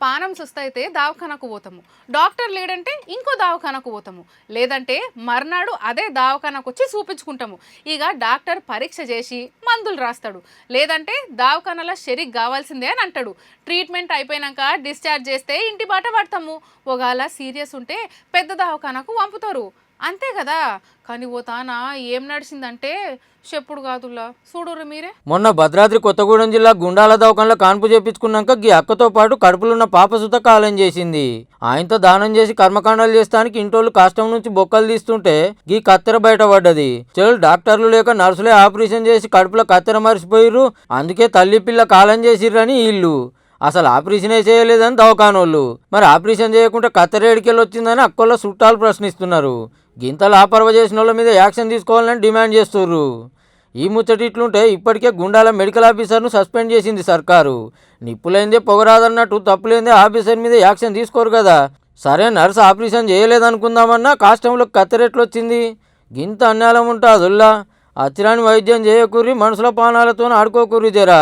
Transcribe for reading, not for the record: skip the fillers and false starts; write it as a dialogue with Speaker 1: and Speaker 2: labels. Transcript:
Speaker 1: పానం సుస్తైతే దవాఖానకు పోతాము, డాక్టర్ లేడంటే ఇంకో దవాఖానకు పోతాము, లేదంటే మర్నాడు అదే దవాఖానకు వచ్చి చూపించుకుంటాము. ఇక డాక్టర్ పరీక్ష చేసి మందులు రాస్తాడు, లేదంటే దవాఖానలో షెరిక్ కావాల్సిందే అని అంటాడు. ట్రీట్మెంట్ అయిపోయాక డిశ్చార్జ్ చేస్తే ఇంటి బాట పడతాము. ఒకవేళ సీరియస్ ఉంటే పెద్ద దవాఖానకు పంపుతారు, అంతే కదా. కానీ ఓ తాన ఏం నడిచిందంటే చెప్పుడు కాదుల్లా, చూడుర్రు మీరే.
Speaker 2: మొన్న భద్రాద్రి కొత్తగూడెం జిల్లా గుండాల దవాఖానలో కాన్పు చేపించుకున్నాక గీ అక్కతో పాటు కడుపులున్న పాపసుత కాలం చేసింది. ఆయనతో దానం చేసి కర్మకాండాలు చేస్తానికి ఇంటోళ్ళు కష్టం నుంచి బొక్కలు తీస్తుంటే గీ కత్తెర బయటపడ్డది. చెడు డాక్టర్లు లేక నర్సులే ఆపరేషన్ చేసి కడుపులో కత్తెర మరిచిపోయిర్రు. అందుకే తల్లి పిల్ల కాలం చేసిర్రని వీళ్ళు. అసలు ఆపరేషనే చేయలేదని దవాఖానోళ్ళు. మరి ఆపరేషన్ చేయకుండా కత్తెరేడికెళ్ళి వచ్చిందని అక్కోళ్ళ చుట్టాలు ప్రశ్నిస్తున్నారు. గింతలు ఆపర్వ చేసిన వాళ్ళ మీద యాక్షన్ తీసుకోవాలని డిమాండ్ చేస్తుర్రు. ఈ ముచ్చటి ఇట్లుంటే ఇప్పటికే గుండాల మెడికల్ ఆఫీసర్ను సస్పెండ్ చేసింది సర్కారు. నిప్పులైందే పొగరాదన్నట్టు తప్పులేందే ఆఫీసర్ మీద యాక్షన్ తీసుకోరు కదా. సరే నర్సు ఆపరేషన్ చేయలేదనుకుందామన్నా కాస్టంలో కత్తెరెట్లు వచ్చింది. గింత అన్యాయం ఉంటాదుల్లా. అచ్చిరాని వైద్యం చేయకూర్రి, మనుషుల పానాలతో ఆడుకోకూర్రి జరా.